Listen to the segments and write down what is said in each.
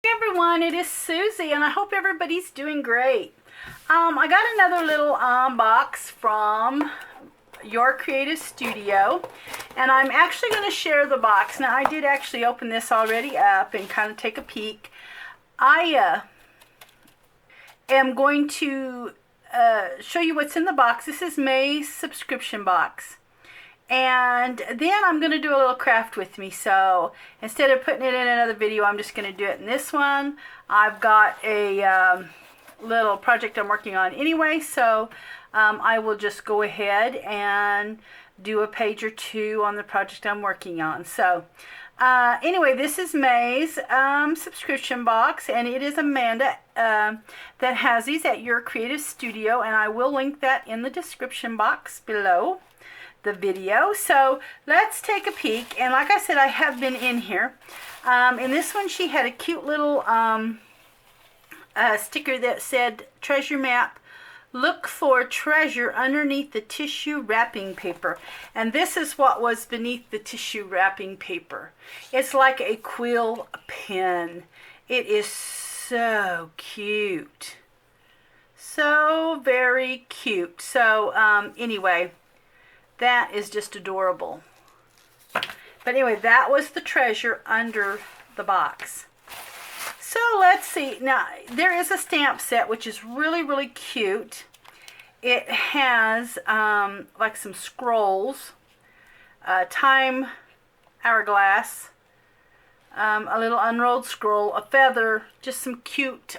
Hey everyone, it is Susie and I hope everybody's doing great. I got another little box from Your Creative Studio, and I'm actually going to share the box. Now I did actually open this already up and kind of take a peek. I am going to show you what's in the box. This is May's subscription box. And then I'm going to do a little craft with me. So instead of putting it in another video, I'm just going to do it in this one. I've got a little project I'm working on anyway, so I will just go ahead and do a page or two on the project I'm working on. So anyway, this is May's subscription box, and it is Amanda that has these at Your Creative Studio, and I will link that in the description box below the video. So let's take a peek. And like I said, I have been in here. In this one she had a cute little sticker that said treasure map, look for treasure underneath the tissue wrapping paper. And this is what was beneath the tissue wrapping paper. It's like a quill pen. It is so cute, so very cute. So anyway, that is just adorable. But anyway, that was the treasure under the box. So let's see. Now, there is a stamp set, which is really, really cute. It has like some scrolls, time hourglass, a little unrolled scroll, a feather, just some cute,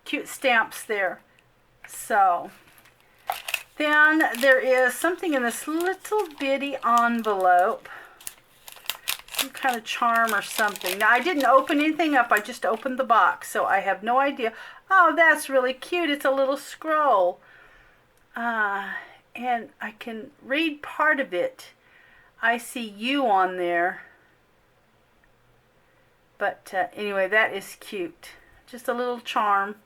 cute stamps there. So then there is something in this little bitty envelope, some kind of charm or something. Now I didn't open anything up, I just opened the box, so I have no idea. Oh, that's really cute. It's a little scroll. And I can read part of it. I see you on there. But anyway, that is cute. Just a little charm.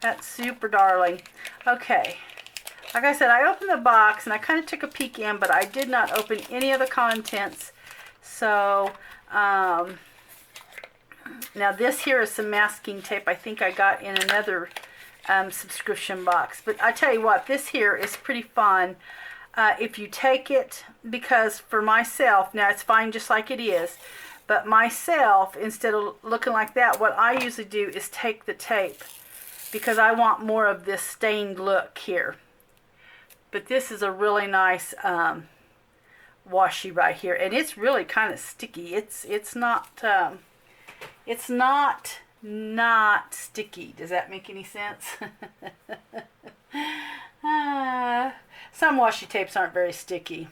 That's super darling. Okay. Like I said, I opened the box and I kind of took a peek in, but I did not open any of the contents. So, now this here is some masking tape I think I got in another subscription box. But I tell you what, this here is pretty fun if you take it, because for myself, now it's fine just like it is, but myself, instead of looking like that, what I usually do is take the tape, because I want more of this stained look here. But this is a really nice washi right here, and it's really kind of sticky. It's not sticky. Does that make any sense? Some washi tapes aren't very sticky.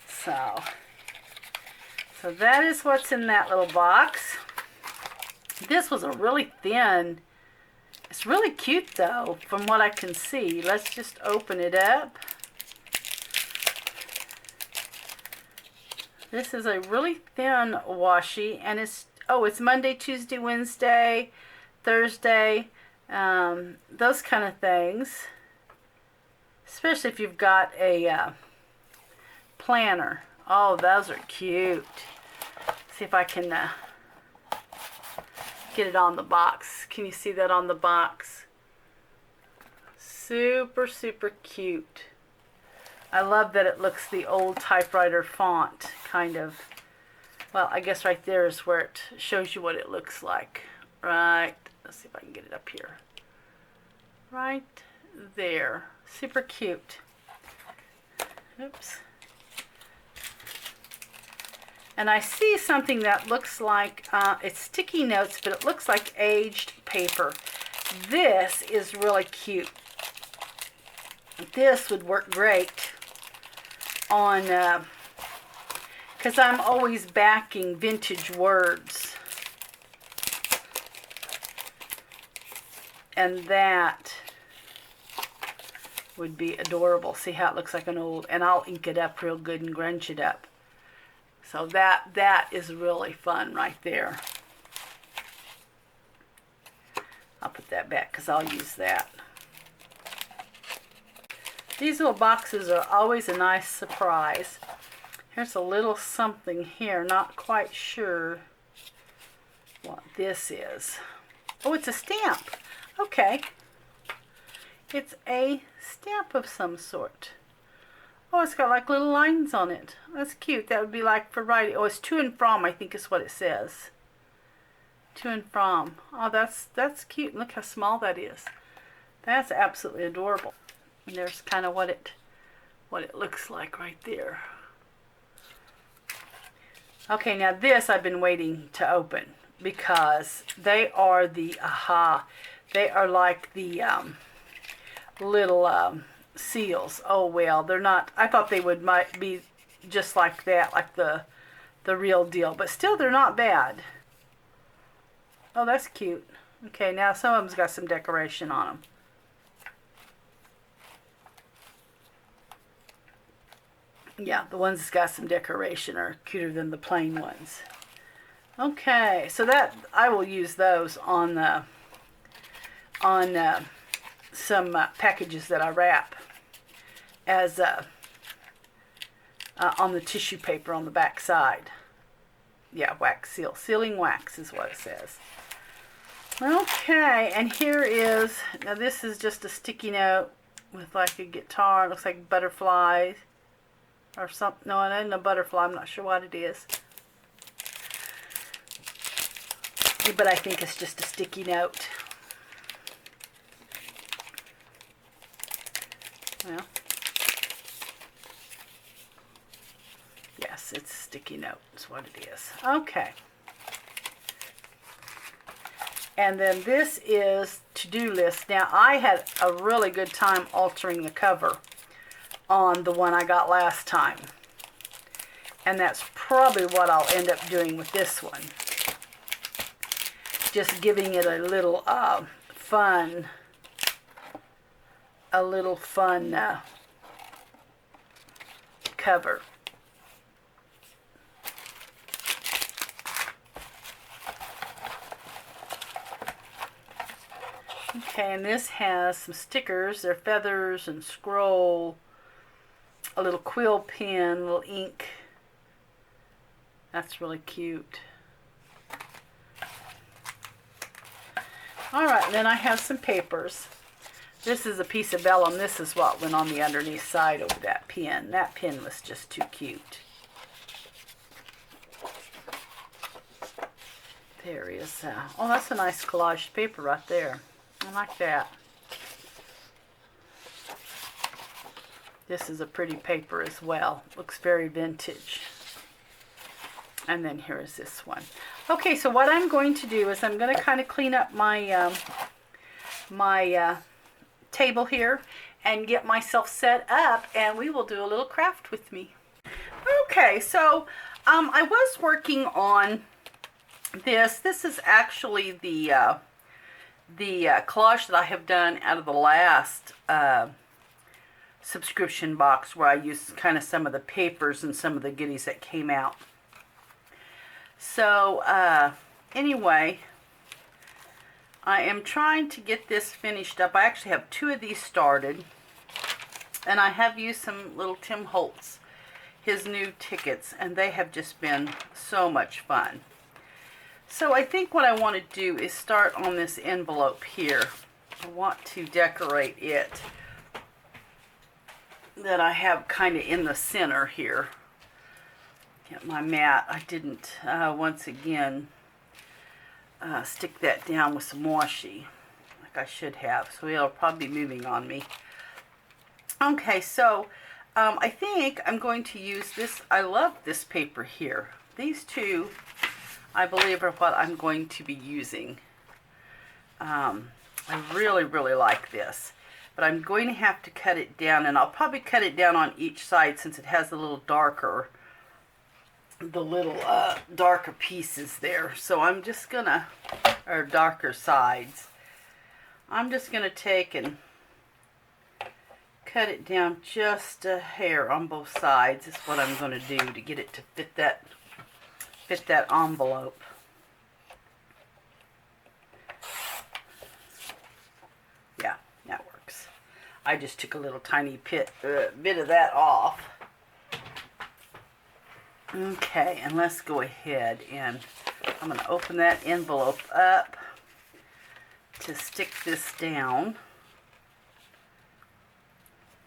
So that is what's in that little box. This was a really thin. It's really cute though, from what I can see. Let's just open it up. This is a really thin washi, and it's Monday, Tuesday, Wednesday, Thursday, those kind of things. Especially if you've got a planner. Oh, those are cute. See if I can get it on the box. Can you see that on the box? Super, super cute. I love that it looks the old typewriter font, kind of. Well, I guess right there is where it shows you what it looks like. Right. Let's see if I can get it up here. Right there. Super cute. Oops. And I see something that looks like, it's sticky notes, but it looks like aged paper. This is really cute. This would work great on, because I'm always backing vintage words. And that would be adorable. See how it looks like an old, and I'll ink it up real good and grunge it up. So that is really fun right there. I'll put that back because I'll use that. These little boxes are always a nice surprise. Here's a little something here, not quite sure what this is. Oh, it's a stamp. Okay. It's a stamp of some sort. Oh, it's got like little lines on it. That's cute. That would be like for writing. Oh, it's to and from, I think is what it says. To and from. Oh, that's cute. Look how small that is. That's absolutely adorable. And there's kind of what it looks like right there. Okay, now this I've been waiting to open because they are the they are like the little seals. Oh well, they're not. I thought they might be just like that, like the real deal, but still they're not bad. Oh, that's cute. Okay, now some of them's got some decoration on them. Yeah, the ones that's got some decoration are cuter than the plain ones. Okay, so that I will use those on some packages that I wrap as on the tissue paper on the back side. Yeah, wax seal. Sealing wax is what it says. Okay, and here is, now this is just a sticky note with like a guitar. It looks like butterflies. Or something. No, it isn't a butterfly. I'm not sure what it is. But I think it's just a sticky note. Well, yes, it's a sticky note. That's what it is. Okay. And then this is to-do list. Now, I had a really good time altering the cover on the one I got last time. And that's probably what I'll end up doing with this one. Just giving it a little fun cover. Okay, and this has some stickers. They're feathers and scroll. A little quill pen, a little ink. That's really cute. Alright, then I have some papers. This is a piece of vellum. This is what went on the underneath side of that pen. That pen was just too cute. There is, oh, that's a nice collage paper right there. I like that. This is a pretty paper as well. Looks very vintage. And then here is this one. Okay, so what I'm going to do is I'm going to kind of clean up my table here and get myself set up, and we will do a little craft with me. Okay, so I was working on this. This is actually the collage that I have done out of the last subscription box, where I used kind of some of the papers and some of the goodies that came out. So anyway, I am trying to get this finished up. I actually have 2 of these started, and I have used some little Tim Holtz, his new tickets, and they have just been so much fun. So I think what I want to do is start on this envelope here. I want to decorate it that I have kind of in the center here. Get my mat. I didn't, once again, stick that down with some washi like I should have, so it'll probably be moving on me. Okay, so I think I'm going to use this. I love this paper here. These two, I believe, are what I'm going to be using. I really, really like this. But I'm going to have to cut it down, and I'll probably cut it down on each side since it has a little darker, darker pieces there. So I'm just gonna, or darker sides. I'm just gonna take and cut it down just a hair on both sides. Is what I'm gonna do to get it to fit that envelope. Yeah, that works. I just took a little tiny bit of that off. Okay, and let's go ahead and I'm going to open that envelope up to stick this down.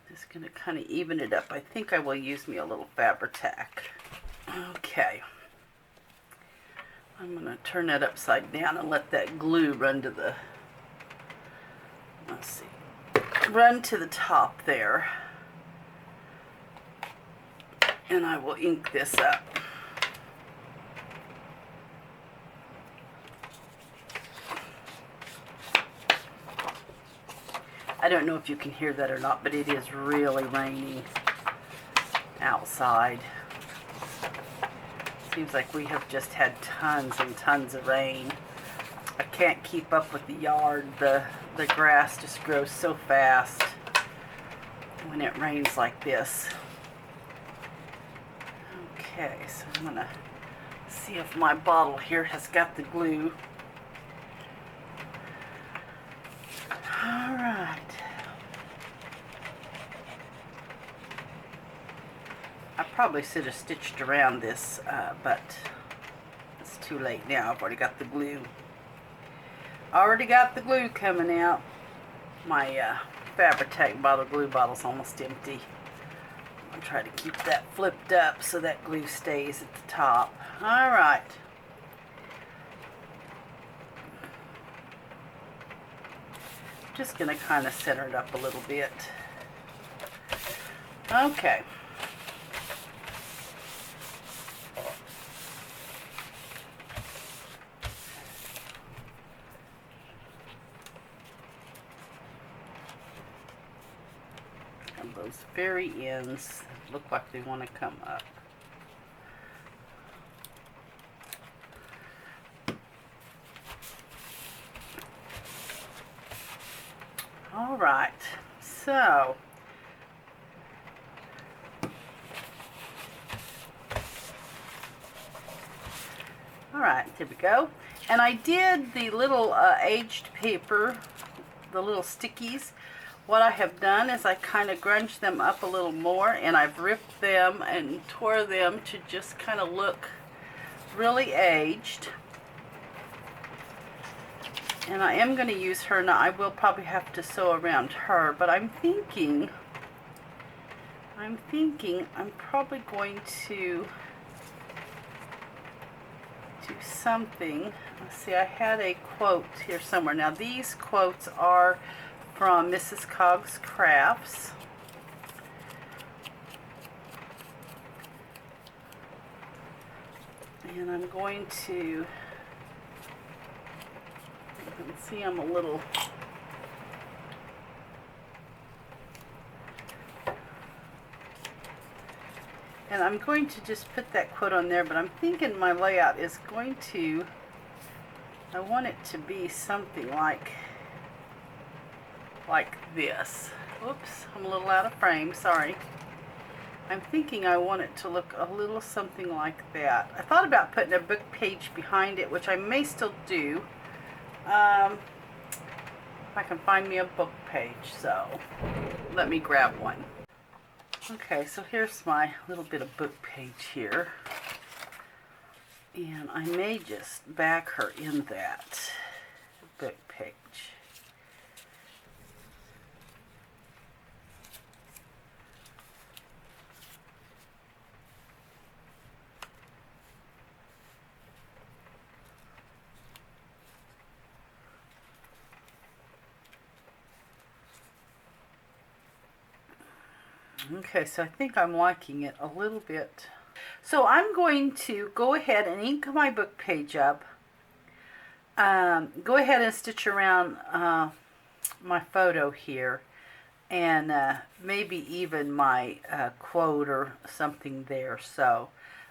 Just going to kind of even it up. I think I will use me a little Fabri-Tac. Okay. I'm going to turn that upside down and let that glue run to the, let's see, run to the top there. And I will ink this up. I don't know if you can hear that or not, but it is really raining outside. Seems like we have just had tons and tons of rain. I can't keep up with the yard. The grass just grows so fast when it rains like this. Okay, so I'm gonna see if my bottle here has got the glue. All right. I probably should have stitched around this, but it's too late now. I've already got the glue. Already got the glue coming out. My Fabri-Tac glue bottle's almost empty. I'll try to keep that flipped up so that glue stays at the top. All right. Just going to kind of center it up a little bit. Okay. And those very ends look like they want to come up. All right, so all right, there we go. And I did the little aged paper, the little stickies. What I have done is I kind of grunged them up a little more, and I've ripped them and tore them to just kind of look really aged. And I am going to use her. Now I will probably have to sew around her, but I'm thinking I'm probably going to do something. Let's see, I had a quote here somewhere. Now these quotes are from Mrs. Cogg's Crafts. And I'm going to, you can see I'm a little, and I'm going to just put that quote on there, but I'm thinking my layout is going to, I want it to be something like this. Whoops, I'm a little out of frame, sorry. I'm thinking I want it to look a little something like that. I thought about putting a book page behind it, which I may still do. If I can find me a book page, so let me grab one. Okay, so here's my little bit of book page here. And I may just back her in that book page. Okay, so I think I'm liking it a little bit. So I'm going to go ahead and ink my book page up. Go ahead and stitch around my photo here, and maybe even my quote or something there. So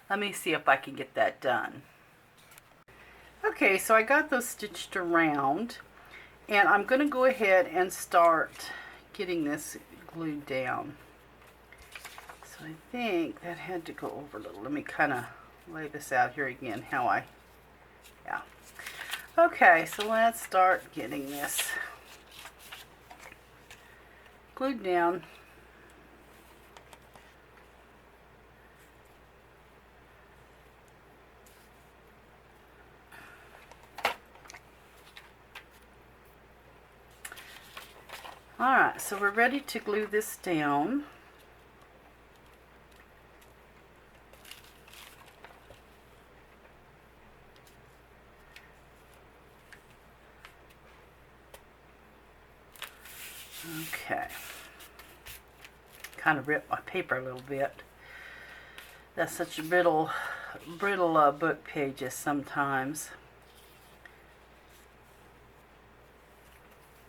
let me see if I can get that done. Okay, so I got those stitched around, and I'm going to go ahead and start getting this glued down. So I think that had to go over a little. Let me kind of lay this out here again, yeah. Okay, so let's start getting this glued down. Alright, so we're ready to glue this down. Okay. Kind of ripped my paper a little bit. That's such brittle book pages sometimes.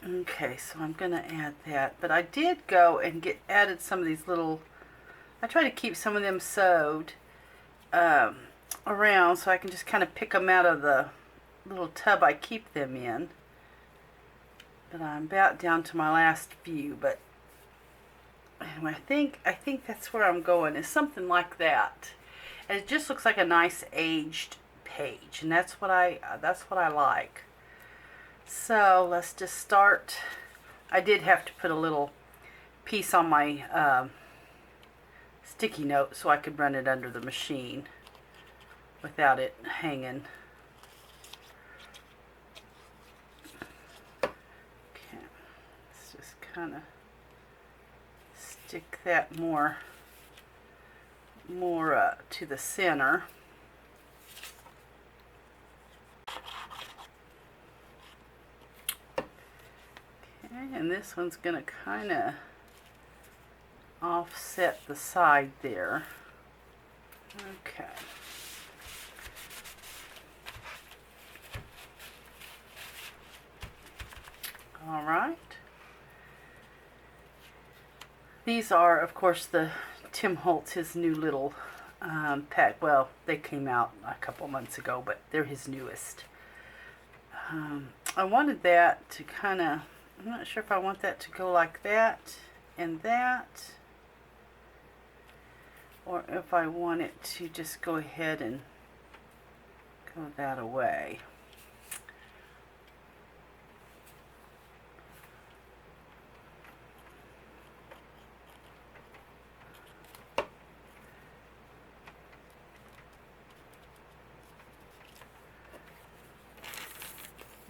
Okay, so I'm going to add that. But I did go and added some of these little, I try to keep some of them sewed around so I can just kind of pick them out of the little tub I keep them in. But I'm about down to my last few, but anyway, I think that's where I'm going, is something like that. And it just looks like a nice aged page, and that's what I like. So let's just start. I did have to put a little piece on my sticky note so I could run it under the machine without it hanging. Okay, let's just kind of stick that more to the center. And this one's going to kind of offset the side there. Okay. All right. These are, of course, the Tim Holtz, his new little pack. Well, they came out a couple months ago, but they're his newest. I wanted that to kind of, I'm not sure if I want that to go like that and that, or if I want it to just go ahead and go that away.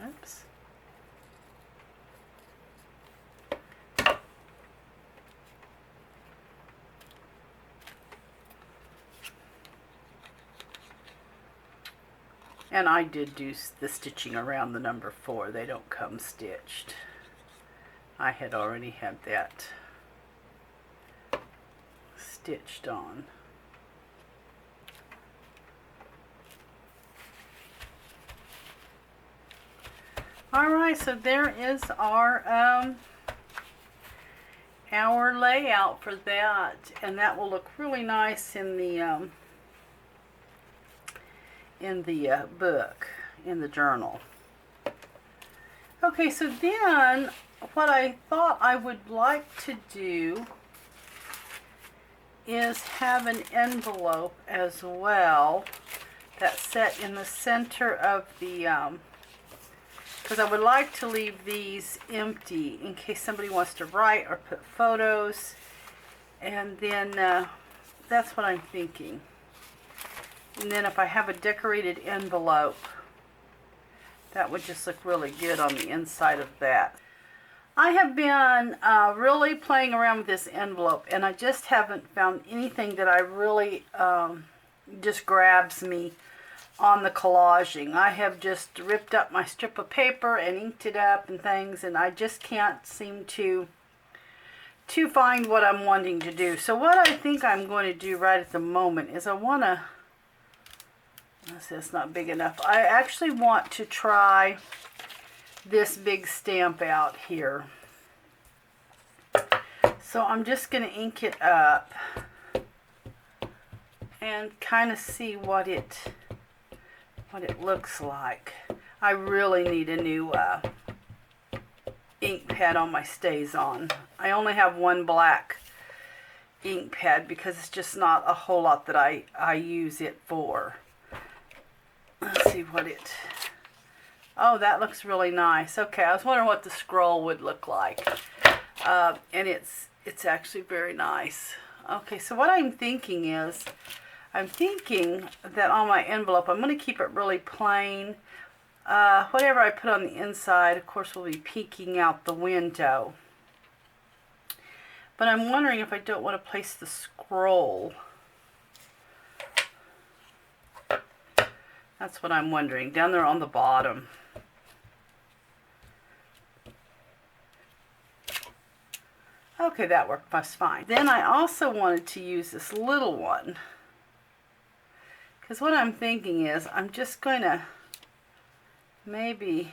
Oops. And I did do the stitching around the number 4. They don't come stitched. I had already had that stitched on. Alright, so there is our layout for that, and that will look really nice in the book, in the journal. Okay, so then what I thought I would like to do is have an envelope as well that's set in the center of the, because I would like to leave these empty in case somebody wants to write or put photos, and then that's what I'm thinking. And then if I have a decorated envelope, that would just look really good on the inside of that. I have been really playing around with this envelope, and I just haven't found anything that I really just grabs me on the collaging. I have just ripped up my strip of paper and inked it up and things, and I just can't seem to find what I'm wanting to do. So what I think I'm going to do right at the moment is I want to, let's see, it's not big enough. I actually want to try this big stamp out here. So I'm just going to ink it up and kind of see what it looks like. I really need a new ink pad on my StazOn. I only have one black ink pad because it's just not a whole lot that I use it for. Let's see what it, oh, that looks really nice. Okay, I was wondering what the scroll would look like. And it's actually very nice. Okay, so what I'm thinking is, I'm thinking that on my envelope, I'm going to keep it really plain. Whatever I put on the inside, of course, will be peeking out the window. But I'm wondering if I don't want to place the scroll. That's what I'm wondering, down there on the bottom. Okay, that worked just fine. Then I also wanted to use this little one, because what I'm thinking is I'm just going to maybe,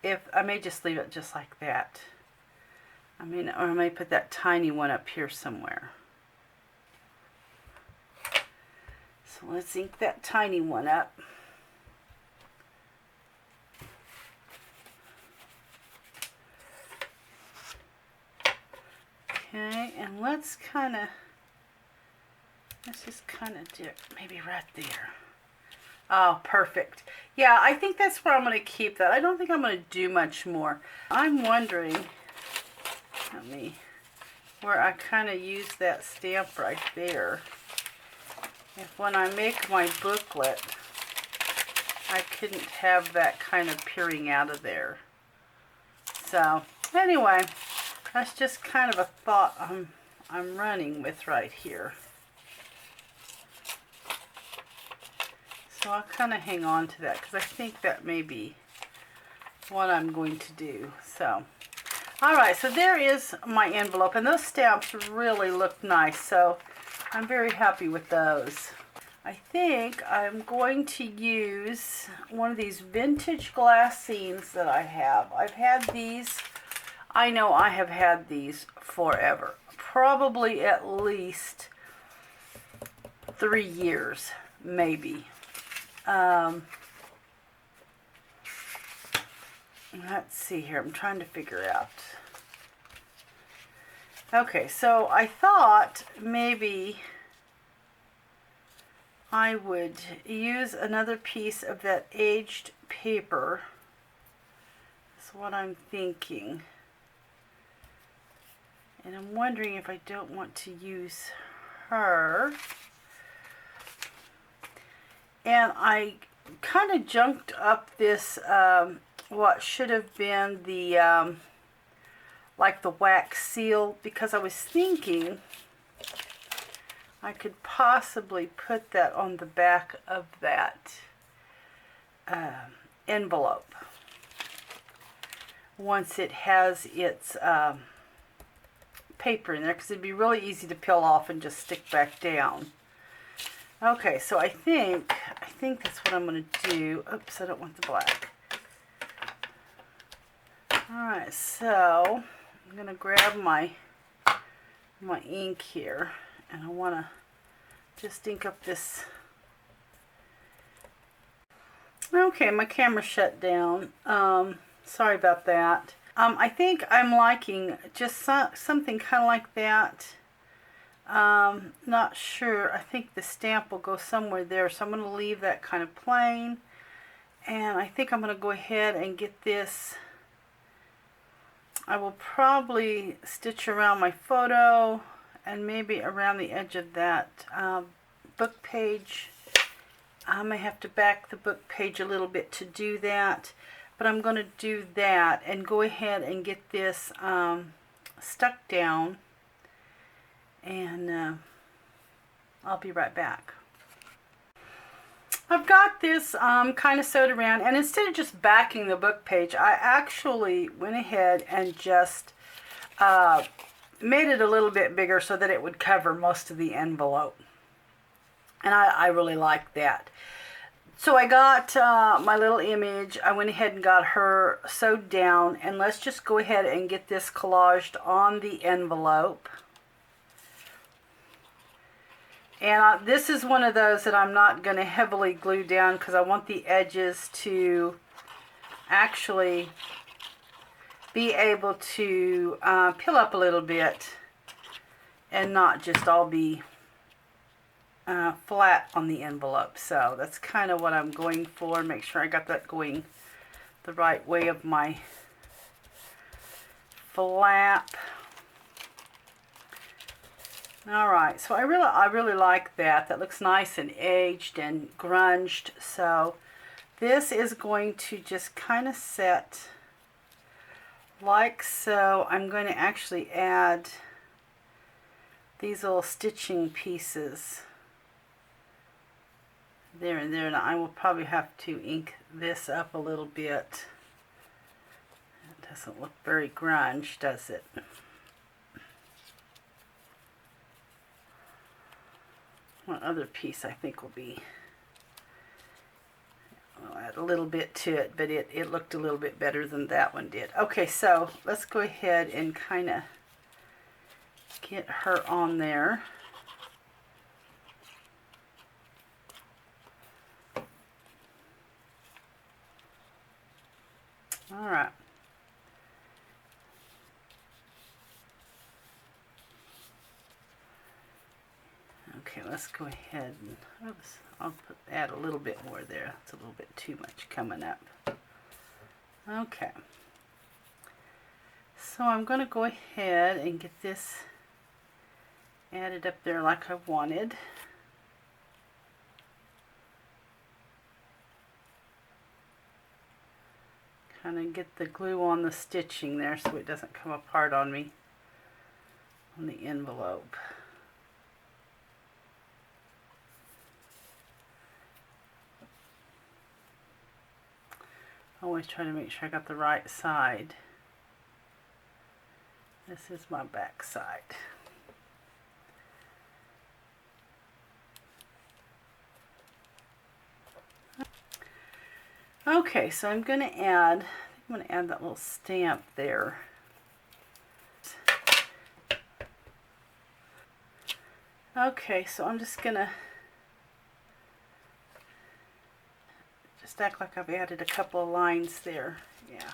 if I may just leave it just like that. I mean, or I may put that tiny one up here somewhere. So let's ink that tiny one up. Okay, and let's just kind of do it maybe right there. Oh, perfect. Yeah, I think that's where I'm going to keep that. I don't think I'm going to do much more. I'm wondering, where I kind of use that stamp right there. If when I make my booklet, I couldn't have that kind of peering out of there. So, anyway, that's just kind of a thought I'm running with right here. So I'll kind of hang on to that because I think that may be what I'm going to do. So, alright, so there is my envelope, and those stamps really look nice, so I'm very happy with those. I think I'm going to use one of these vintage glass scenes that I have. I've had these, I know I have had these forever. Probably at least 3 years, maybe. Let's see here. I'm trying to figure out. Okay, so I thought maybe I would use another piece of that aged paper. That's what I'm thinking. And I'm wondering if I don't want to use her. And I kind of junked up this, what should have been the, like the wax seal, because I was thinking I could possibly put that on the back of that envelope once it has its paper in there, because it'd be really easy to peel off and just stick back down. Okay, so I think that's what I'm going to do. Oops, I don't want the black. Alright, so I'm going to grab my ink here, and I want to just ink up this. Okay, my camera shut down. Sorry about that. I think I'm liking just something kind of like that. Not sure. I think the stamp will go somewhere there, so I'm going to leave that kind of plain. And I think I'm going to go ahead and get this. I will probably stitch around my photo and maybe around the edge of that book page. I may have to back the book page a little bit to do that, but I'm going to do that and go ahead and get this stuck down, and I'll be right back. I've got this kind of sewed around, and instead of just backing the book page, I actually went ahead and just made it a little bit bigger so that it would cover most of the envelope. And I really like that. So I got my little image. I went ahead and got her sewed down, and let's just go ahead and get this collaged on the envelope. And this is one of those that I'm not going to heavily glue down because I want the edges to actually be able to peel up a little bit and not just all be flat on the envelope. So that's kind of what I'm going for. Make sure I got that going the right way of my flap. Alright, so I really like that. That looks nice and aged and grunged. So this is going to just kind of set like so. I'm going to actually add these little stitching pieces there and there. Now I will probably have to ink this up a little bit. It doesn't look very grunge, does it? One other piece I think will be, I'll add a little bit to it, but it looked a little bit better than that one did. Okay, so let's go ahead and kind of get her on there. All right. Okay, let's go ahead and, oops, I'll add a little bit more there. It's a little bit too much coming up. Okay. So I'm going to go ahead and get this added up there like I wanted. Kind of get the glue on the stitching there so it doesn't come apart on me on the envelope. Always try to make sure I got the right side. This is my back side. Okay, so I'm going to add that little stamp there. Okay, so I'm just going to act like I've added a couple of lines there. Yeah,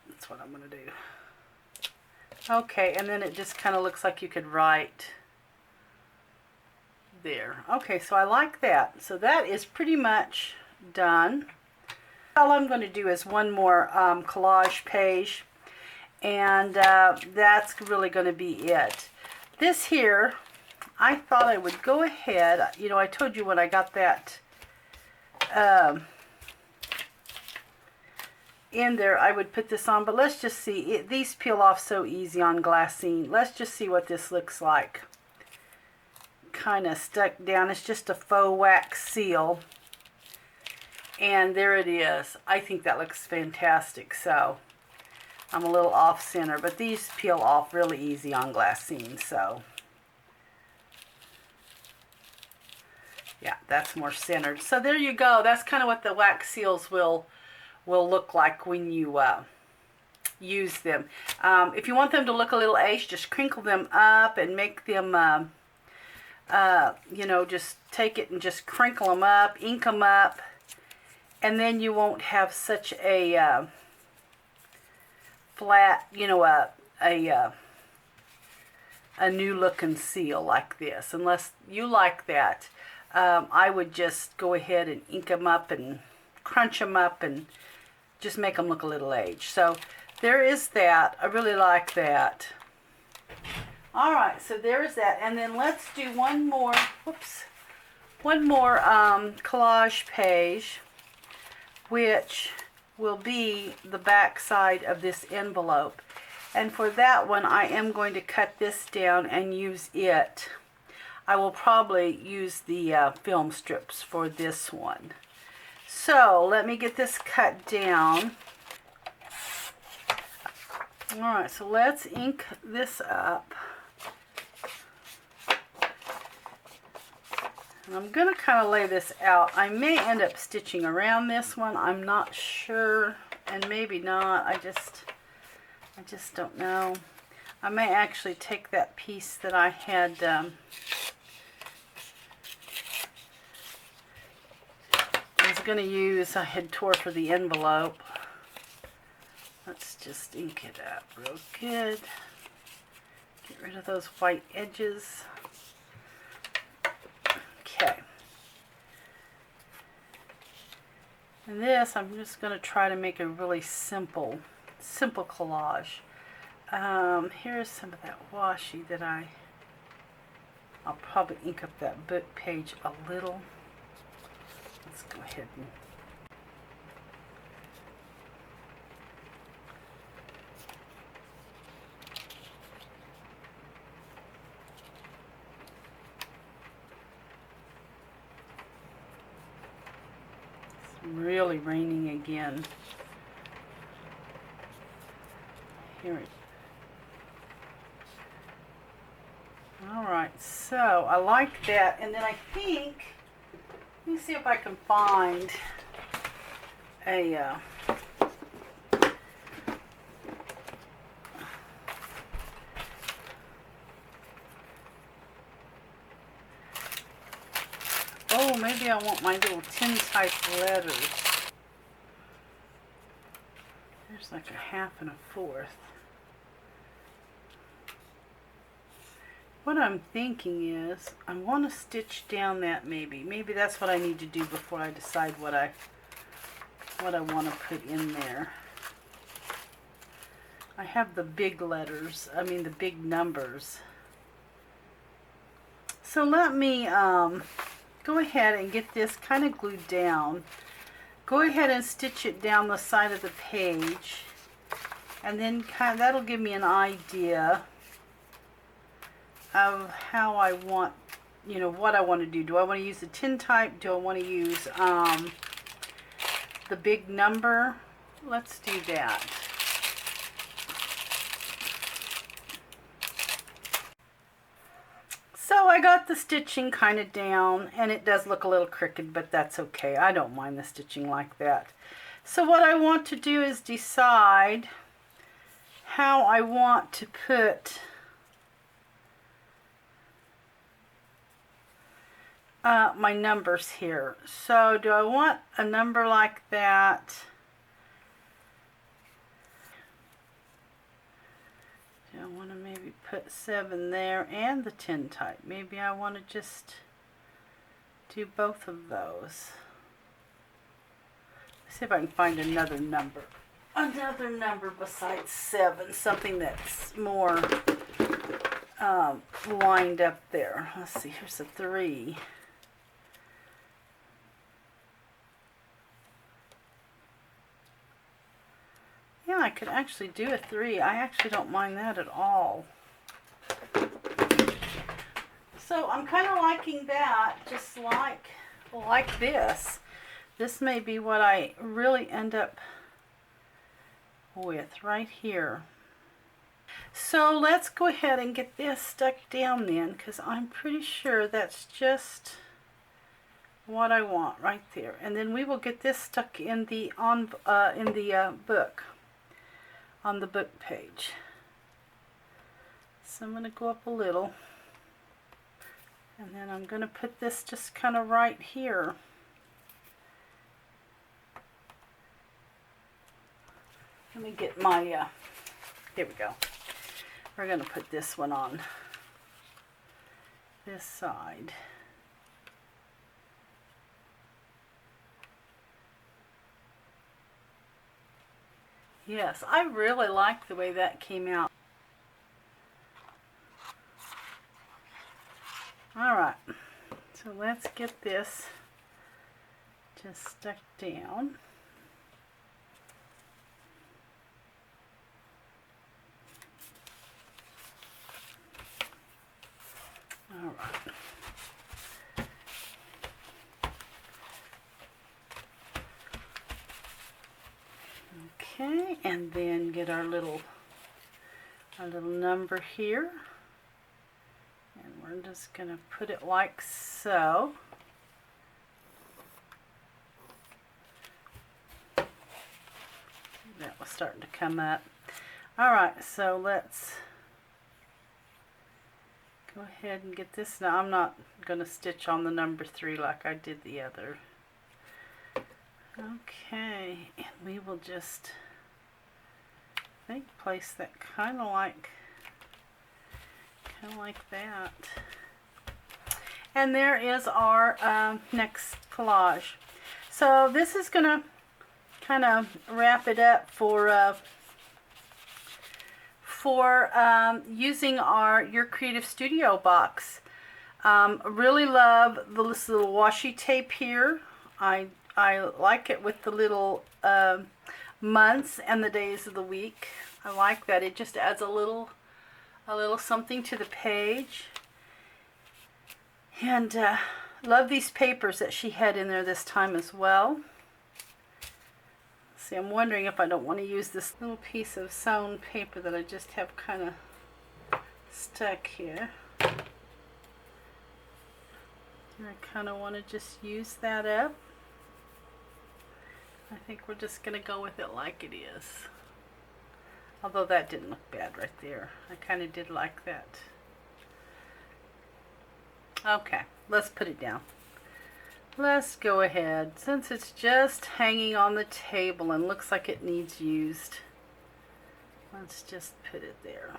that's what I'm going to do. Okay, and then it just kind of looks like you could write there. Okay, so I like that. So that is pretty much done. All I'm going to do is one more collage page, and that's really going to be it. This here, I thought I would go ahead, you know, I told you when I got that in there I would put this on, but let's just see. These peel off so easy on glassine. Let's just see what this looks like. Kind of stuck down. It's just a faux wax seal. And there it is. I think that looks fantastic. So I'm a little off center, but these peel off really easy on glassine. So yeah, that's more centered. So there you go. That's kind of what the wax seals will look like when you use them. If you want them to look a little aged, just crinkle them up and make them, you know, just take it and just crinkle them up, ink them up, and then you won't have such a flat, you know, a new looking seal like this. Unless you like that, I would just go ahead and ink them up and crunch them up and just make them look a little aged. So there is that. I really like that. All right, so there's that. And then let's do one more, whoops, one more collage page, which will be the back side of this envelope. And for that one, I am going to cut this down and use it. I will probably use the film strips for this one. So let me get this cut down. All right, so let's ink this up. And I'm going to kind of lay this out. I may end up stitching around this one. I'm not sure, and maybe not. I just don't know. I may actually take that piece that I had going to use, I had tore for the envelope. Let's just ink it up real good. Get rid of those white edges. Okay. And this, I'm just going to try to make a really simple collage. Here's some of that washi that I'll probably ink up that book page a little. Let's go ahead and really raining again. Here it. Alright, so I like that. And then I think, let me see if I can find a oh, maybe I want my little tin type letters. There's like a half and a fourth. What I'm thinking is I want to stitch down that maybe. Maybe that's what I need to do before I decide what I want to put in there. I have the big letters, I mean the big numbers. So let me go ahead and get this kind of glued down. Go ahead and stitch it down the side of the page, and then that'll give me an idea of how I want, you know, what I want to do. Do I want to use the tin type? Do I want to use the big number? Let's do that. So I got the stitching kind of down, and it does look a little crooked, but that's okay. I don't mind the stitching like that. So what I want to do is decide how I want to put my numbers here. So do I want a number like that? Do I want to maybe put 7 there and the tin type? Maybe I want to just do both of those. Let's see if I can find another number. Another number besides 7. Something that's more lined up there. Let's see, here's a 3. Yeah, I could actually do a 3. I actually don't mind that at all. So I'm kind of liking that, just like this. This may be what I really end up with right here. So let's go ahead and get this stuck down then, because I'm pretty sure that's just what I want right there. And then we will get this stuck in the book, on the book page. So I'm going to go up a little, and then I'm going to put this just kind of right here. Let me get my, here we go. We're going to put this one on this side. Yes, I really like the way that came out. Alright, so let's get this just stuck down. Alright. Okay, and then get our little number here. And we're just going to put it like so. That was starting to come up. Alright, so let's go ahead and get this. Now I'm not going to stitch on the number 3 like I did the other. Okay, and we will just, I think, place that kind of like that. And there is our next collage. So this is going to kind of wrap it up for using your Creative Studio box. Really love this little washi tape here. I like it with the little months and the days of the week. I like that. It just adds a little something to the page. And love these papers that she had in there this time as well. See, I'm wondering if I don't want to use this little piece of sewn paper that I just have kind of stuck here. I kind of want to just use that up. I think we're just going to go with it like it is. Although that didn't look bad right there. I kind of did like that. Okay, let's put it down. Let's go ahead. Since it's just hanging on the table and looks like it needs used, let's just put it there.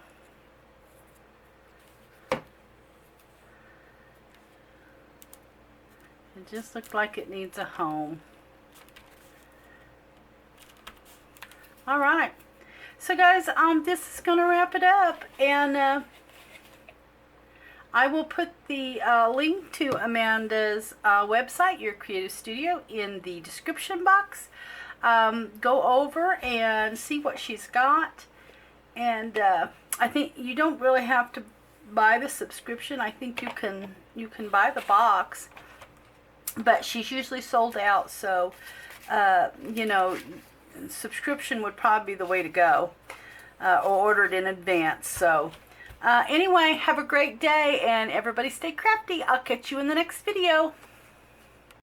It just looked like it needs a home. All right. So guys, this is going to wrap it up, and I will put the link to Amanda's website, Your Creative Studio, in the description box. Go over and see what she's got, and I think you don't really have to buy the subscription. I think you can buy the box, but she's usually sold out, so you know, subscription would probably be the way to go, or order it in advance. So anyway, have a great day, and everybody stay crafty. I'll catch you in the next video.